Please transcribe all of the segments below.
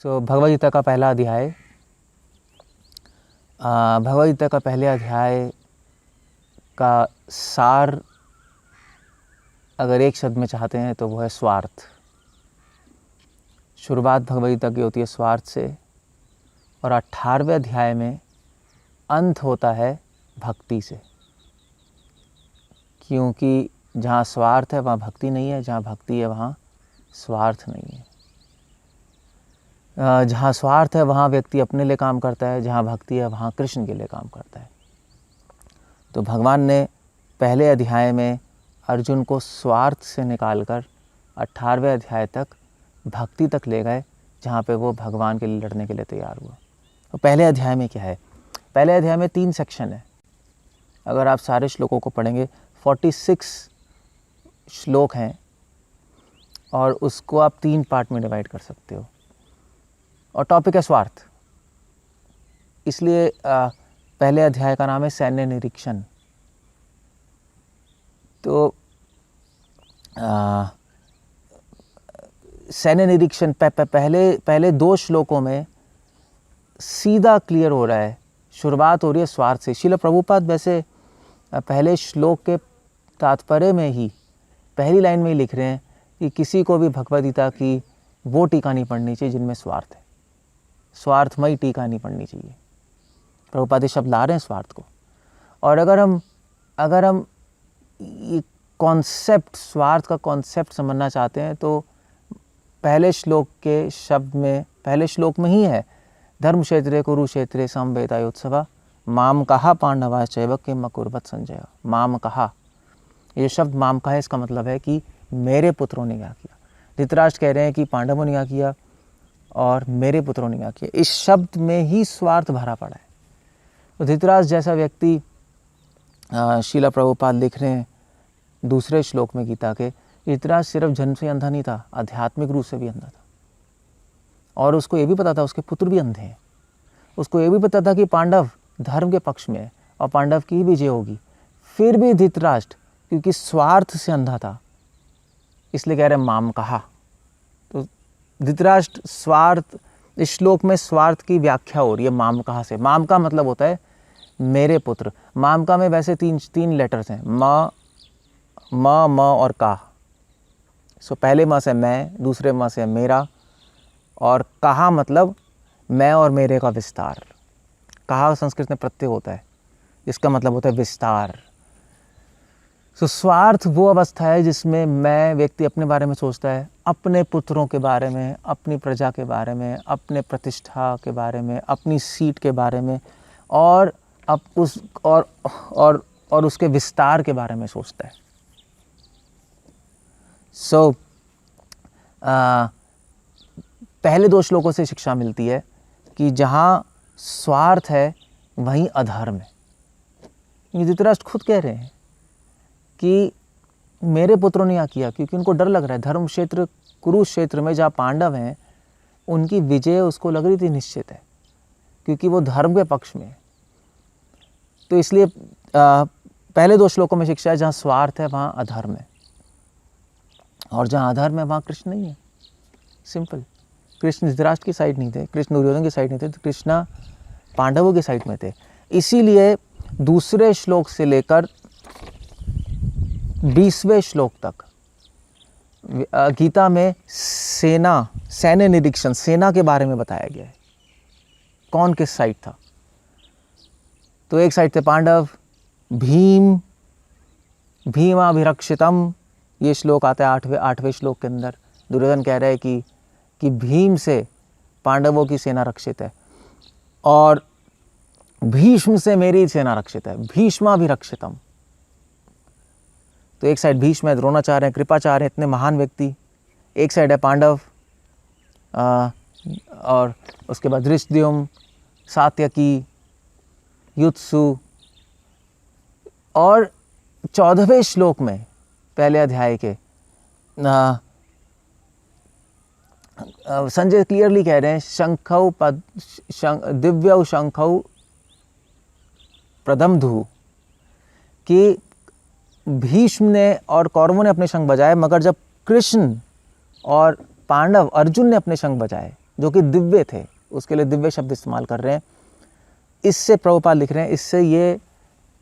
भगवद गीता का पहला अध्याय, भगवद गीता का पहले अध्याय का सार अगर एक शब्द में चाहते हैं तो वो है स्वार्थ। शुरुआत भगवद गीता की होती है स्वार्थ से और 18वें अध्याय में अंत होता है भक्ति से, क्योंकि जहाँ स्वार्थ है वहाँ भक्ति नहीं है, जहाँ भक्ति है वहाँ स्वार्थ नहीं है। जहाँ स्वार्थ है वहाँ व्यक्ति अपने लिए काम करता है, जहाँ भक्ति है वहाँ कृष्ण के लिए काम करता है। तो भगवान ने पहले अध्याय में अर्जुन को स्वार्थ से निकालकर 18वें अध्याय तक भक्ति तक ले गए, जहाँ पे वो भगवान के लिए लड़ने के लिए तैयार हुआ। तो पहले अध्याय में क्या है? पहले अध्याय में 3 सेक्शन है। अगर आप सारे श्लोकों को पढ़ेंगे 46 श्लोक हैं और उसको आप 3 पार्ट में डिवाइड कर सकते हो। और टॉपिक है स्वार्थ, इसलिए पहले अध्याय का नाम है सैन्य निरीक्षण। तो सैन्य निरीक्षण पहले 2 श्लोकों में सीधा क्लियर हो रहा है, शुरुआत हो रही है स्वार्थ से। श्रील प्रभुपाद वैसे पहले श्लोक के तात्पर्य में ही पहली लाइन में ही लिख रहे हैं कि किसी को भी भगवद गीता की वो टीका नहीं पढ़नी चाहिए जिनमें स्वार्थ है, स्वार्थमयी टीका नहीं पढ़नी चाहिए। प्रभुपाद ये शब्द ला रहे हैं स्वार्थ को। और अगर हम ये कॉन्सेप्ट, स्वार्थ का कॉन्सेप्ट समझना चाहते हैं तो पहले श्लोक के शब्द में, पहले श्लोक में ही है, धर्म क्षेत्रे कुरुक्षेत्रे समवेतायोत्सवा माम कहा पांडवा चैव किम अकुर्वत संजय। माम कहा, ये शब्द माम कहा, इसका मतलब है कि मेरे पुत्रों ने क्या किया। धृतराष्ट्र कह रहे हैं कि पांडवों ने क्या किया और मेरे पुत्रों ने क्या किया। इस शब्द में ही स्वार्थ भरा पड़ा है। तो धृतराष्ट्र जैसा व्यक्ति, श्रील प्रभुपाद लिख रहे हैं दूसरे श्लोक में गीता के, धृतराष्ट्र सिर्फ जन्म से अंधा नहीं था, आध्यात्मिक रूप से भी अंधा था। और उसको ये भी पता था उसके पुत्र भी अंधे हैं। उसको ये भी पता था कि पांडव धर्म के पक्ष में है और पांडव की ही विजय होगी। फिर भी धृतराष्ट्र क्योंकि स्वार्थ से अंधा था, इसलिए कह रहे माम कहा। तो धृतराष्ट्र स्वार्थ, इस श्लोक में स्वार्थ की व्याख्या हो रही है माम कहा से। माम का मतलब होता है मेरे पुत्र। माम का में वैसे तीन लेटर्स हैं, म और का। सो पहले म से मैं, दूसरे म से मेरा, और कहा मतलब मैं और मेरे का विस्तार। कहा संस्कृत में प्रत्यय होता है, इसका मतलब होता है विस्तार। तो स्वार्थ वो अवस्था है जिसमें मैं, व्यक्ति अपने बारे में सोचता है, अपने पुत्रों के बारे में, अपनी प्रजा के बारे में, अपने प्रतिष्ठा के बारे में, अपनी सीट के बारे में, और उसके विस्तार के बारे में सोचता है। पहले 2 श्लोकों से शिक्षा मिलती है कि जहाँ स्वार्थ है वहीं अधर्म है। ये धृतराष्ट्र खुद कह रहे हैं कि मेरे पुत्रों ने क्या किया, क्योंकि उनको डर लग रहा है। धर्म क्षेत्र कुरुक्षेत्र में जहाँ पांडव हैं उनकी विजय उसको लग रही थी निश्चित है, क्योंकि वो धर्म के पक्ष में है। तो इसलिए पहले 2 श्लोकों में शिक्षा है जहाँ स्वार्थ है वहाँ अधर्म है, और जहाँ अधर्म है वहाँ कृष्ण नहीं है। सिंपल। कृष्ण धृतराष्ट्र की साइड नहीं थे, कृष्ण दुर्योधन की साइड नहीं थे, तो कृष्ण पांडवों की साइड में थे। इसीलिए दूसरे श्लोक से लेकर 20वें श्लोक तक गीता में सैन्य निरीक्षण, सेना के बारे में बताया गया है, कौन किस साइड था। तो एक साइड थे पांडव, भीमाभिरक्षितम, ये श्लोक आता है 8वें श्लोक के अंदर। दुर्योधन कह रहे हैं कि भीम से पांडवों की सेना रक्षित है और भीष्म से मेरी सेना रक्षित है, भीष्माभिरक्षितम। तो एक साइड भीष्म है, द्रोणाचार्य हैं, कृपाचार्य हैं, इतने महान व्यक्ति। एक साइड है पांडव, और उसके बाद धृष्टद्युम्न, सात्यकी, युत्सु। और 14वें श्लोक में पहले अध्याय के संजय क्लियरली कह रहे हैं, दिव्यौ शंखौ प्रदम्धु, कि भीष्म ने और कौरवों ने अपने शंख बजाए, मगर जब कृष्ण और पांडव अर्जुन ने अपने शंख बजाए जो कि दिव्य थे, उसके लिए दिव्य शब्द इस्तेमाल कर रहे हैं। इससे प्रभुपाद लिख रहे हैं,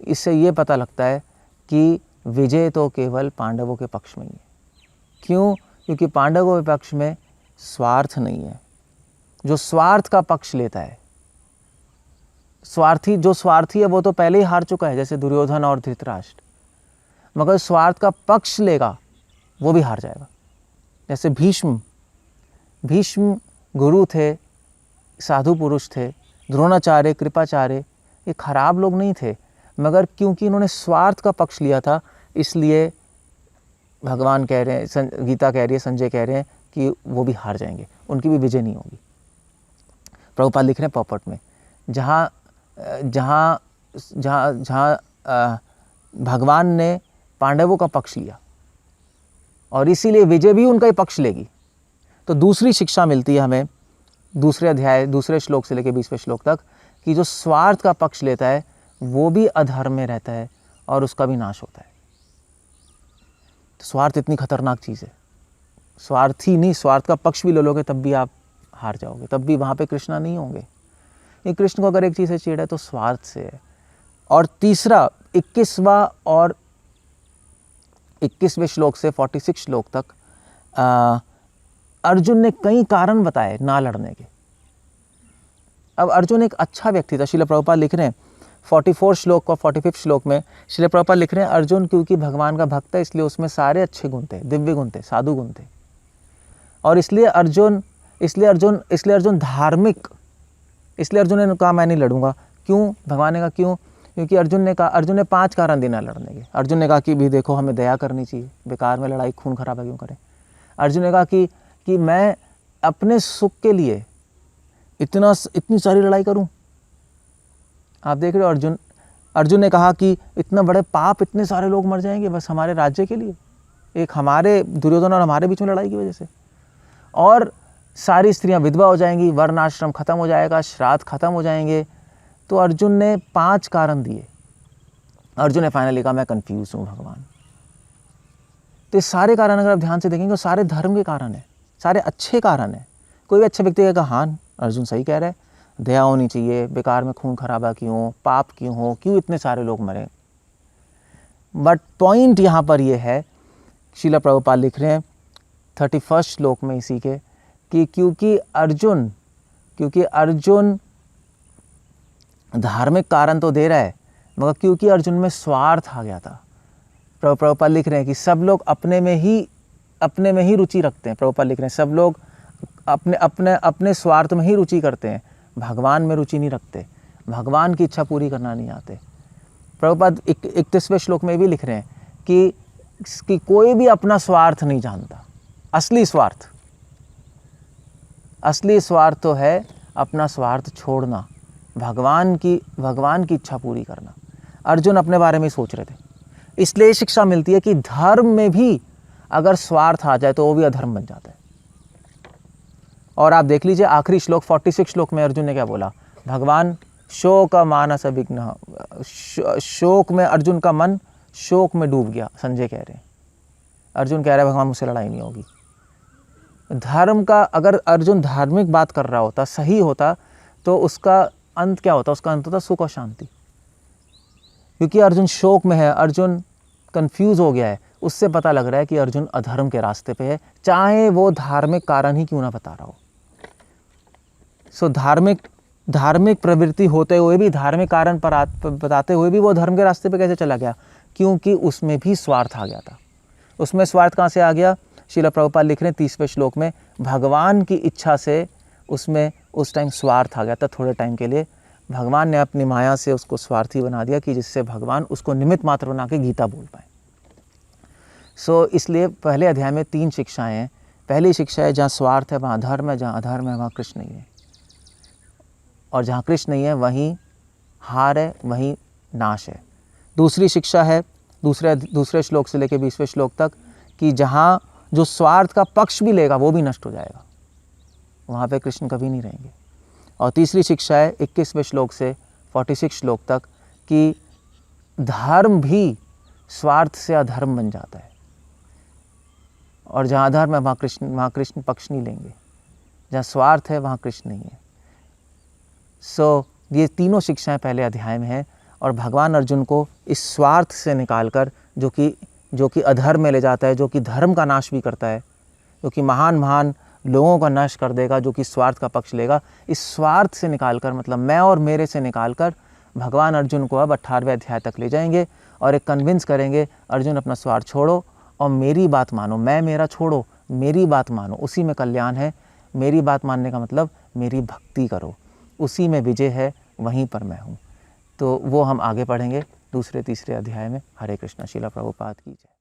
इससे ये पता लगता है कि विजय तो केवल पांडवों के पक्ष में ही है। क्यों? क्योंकि पांडवों के पक्ष में स्वार्थ नहीं है। जो स्वार्थ का पक्ष लेता है, जो स्वार्थी है वो तो पहले ही हार चुका है, जैसे दुर्योधन और धृतराष्ट्र। मगर स्वार्थ का पक्ष लेगा वो भी हार जाएगा। जैसे भीष्म गुरु थे, साधु पुरुष थे। द्रोणाचार्य, कृपाचार्य, ये खराब लोग नहीं थे, मगर क्योंकि इन्होंने स्वार्थ का पक्ष लिया था, इसलिए भगवान कह रहे हैं, गीता कह रही है, संजय कह रहे हैं कि वो भी हार जाएंगे, उनकी भी विजय नहीं होगी। प्रभुपाद लिख रहे हैं पॉपट में, जहाँ भगवान ने पांडवों का पक्ष लिया और इसीलिए विजय भी उनका ही पक्ष लेगी। तो दूसरी शिक्षा मिलती है हमें दूसरे अध्याय, दूसरे श्लोक से लेकर 20वें श्लोक तक, कि जो स्वार्थ का पक्ष लेता है वो भी अधर्म में रहता है और उसका भी नाश होता है। तो स्वार्थ इतनी खतरनाक चीज़ है। स्वार्थी नहीं, स्वार्थ का पक्ष भी ले लोगे तब भी आप हार जाओगे, तब भी वहाँ पे कृष्णा नहीं होंगे। ये कृष्ण को अगर एक चीज़ से चिढ़ है तो स्वार्थ से है। और तीसरा 21वां और 21वें श्लोक से 46 श्लोक तक अर्जुन ने कई कारण बताए ना लड़ने के। अब अर्जुन एक अच्छा व्यक्ति था। श्रील प्रभुपाद लिख रहे हैं 44 श्लोक और 45 श्लोक में श्रील प्रभुपाद लिख रहे हैं, अर्जुन क्योंकि भगवान का भक्त है इसलिए उसमें सारे अच्छे गुण थे, दिव्य गुण थे, साधु गुण थे। और इसलिए अर्जुन धार्मिक, इसलिए अर्जुन ने कहा मैं नहीं लड़ूंगा। क्यों? भगवान ने कहा क्यों? क्योंकि अर्जुन ने 5 कारण दिए ना लड़ने के। अर्जुन ने कहा कि भी देखो हमें दया करनी चाहिए, बेकार में लड़ाई, खून खराबा क्यों करें। अर्जुन ने कहा कि मैं अपने सुख के लिए इतनी सारी लड़ाई करूं। आप देख रहे हो, अर्जुन ने कहा कि इतना बड़े पाप, इतने सारे लोग मर जाएंगे बस हमारे राज्य के लिए, एक हमारे दुर्योधन और हमारे बीच में लड़ाई की वजह से, और सारी स्त्रियां विधवा हो जाएंगी, वर्णाश्रम खत्म हो जाएगा, श्राद्ध खत्म हो जाएंगे। तो अर्जुन ने 5 कारण दिए। अर्जुन ने फाइनली कहा मैं कंफ्यूज हूं भगवान। तो ये सारे कारण अगर आप ध्यान से देखेंगे तो सारे धर्म के कारण है, सारे अच्छे कारण है। कोई भी अच्छे व्यक्ति कहेगा हाँ अर्जुन सही कह रहा है, दया होनी चाहिए, बेकार में खून खराबा क्यों, पाप क्यों हो, क्यों इतने सारे लोग मरे। बट पॉइंट यहाँ पर ये है, श्रील प्रभुपाद लिख रहे हैं 31 श्लोक में इसी के, कि क्योंकि अर्जुन धार्मिक कारण तो दे रहा है, मगर क्योंकि अर्जुन में स्वार्थ आ गया था। प्रभुपाद लिख रहे हैं कि सब लोग अपने में ही रुचि रखते हैं। प्रभुपाद लिख रहे हैं सब लोग अपने स्वार्थ में ही रुचि करते हैं, भगवान में रुचि नहीं रखते, भगवान की इच्छा पूरी करना नहीं आते। प्रभुपाद 31वें श्लोक में भी लिख रहे हैं कि कोई भी अपना स्वार्थ नहीं जानता। असली स्वार्थ तो है अपना स्वार्थ छोड़ना, भगवान की इच्छा पूरी करना। अर्जुन अपने बारे में सोच रहे थे। इसलिए शिक्षा मिलती है कि धर्म में भी अगर स्वार्थ आ जाए तो वो भी अधर्म बन जाता है। और आप देख लीजिए आखिरी श्लोक 46 श्लोक में अर्जुन ने क्या बोला, भगवान शोक मानस विघ्न, शोक में अर्जुन का मन शोक में डूब गया। संजय कह रहे हैं, अर्जुन कह रहा है भगवान मुझसे लड़ाई नहीं होगी। धर्म का अगर अर्जुन धार्मिक बात कर रहा होता, सही होता, तो उसका अंत क्या होता? उसका अंत होता सुख और शांति। क्योंकि अर्जुन शोक में है, अर्जुन कंफ्यूज हो गया है, उससे पता लग रहा है कि अर्जुन अधर्म के रास्ते पे है, चाहे वो धार्मिक कारण ही क्यों ना बता रहा हो। सो धार्मिक प्रवृत्ति होते हुए भी, धार्मिक कारण पर बताते हुए भी वो धर्म के रास्ते पे कैसे चला गया? क्योंकि उसमें भी स्वार्थ आ गया था। उसमें स्वार्थ कहाँ से आ गया? श्रील प्रभुपाद लिख रहे हैं 30वें श्लोक में, भगवान की इच्छा से उसमें उस टाइम स्वार्थ आ गया था। थोड़े टाइम के लिए भगवान ने अपनी माया से उसको स्वार्थी बना दिया कि जिससे भगवान उसको निमित्त मात्र बना के गीता बोल पाए। सो इसलिए पहले अध्याय में 3 शिक्षाएं हैं। पहली शिक्षा है जहाँ स्वार्थ है वहाँ धर्म है, जहाँ अधर्म है वहाँ कृष्ण नहीं है, और जहाँ कृष्ण नहीं है वहीं हार है, वहीं नाश है। दूसरी शिक्षा है दूसरे श्लोक से लेकर 20वें श्लोक तक, कि जहाँ जो स्वार्थ का पक्ष भी लेगा वो भी नष्ट हो जाएगा, वहाँ पे कृष्ण कभी नहीं रहेंगे। और तीसरी शिक्षा है 21वें श्लोक से 46 श्लोक तक, कि धर्म भी स्वार्थ से अधर्म बन जाता है, और जहाँ अधर्म है वहाँ कृष्ण पक्ष नहीं लेंगे। जहाँ स्वार्थ है वहाँ कृष्ण नहीं है। सो ये तीनों शिक्षाएं पहले अध्याय में हैं और भगवान अर्जुन को इस स्वार्थ से निकालकर जो कि अधर्म में ले जाता है, जो कि धर्म का नाश भी करता है, जो कि महान महान लोगों का नाश कर देगा, जो कि स्वार्थ का पक्ष लेगा, इस स्वार्थ से निकालकर, मतलब मैं और मेरे से निकालकर भगवान अर्जुन को अब 18वें अध्याय तक ले जाएंगे और एक कन्विंस करेंगे, अर्जुन अपना स्वार्थ छोड़ो और मेरी बात मानो, मैं मेरा छोड़ो, मेरी बात मानो, उसी में कल्याण है। मेरी बात मानने का मतलब मेरी भक्ति करो, उसी में विजय है, वहीं पर मैं हूँ। तो वो हम आगे पढ़ेंगे दूसरे तीसरे अध्याय में। हरे कृष्णा। श्रील प्रभुपाद की जय।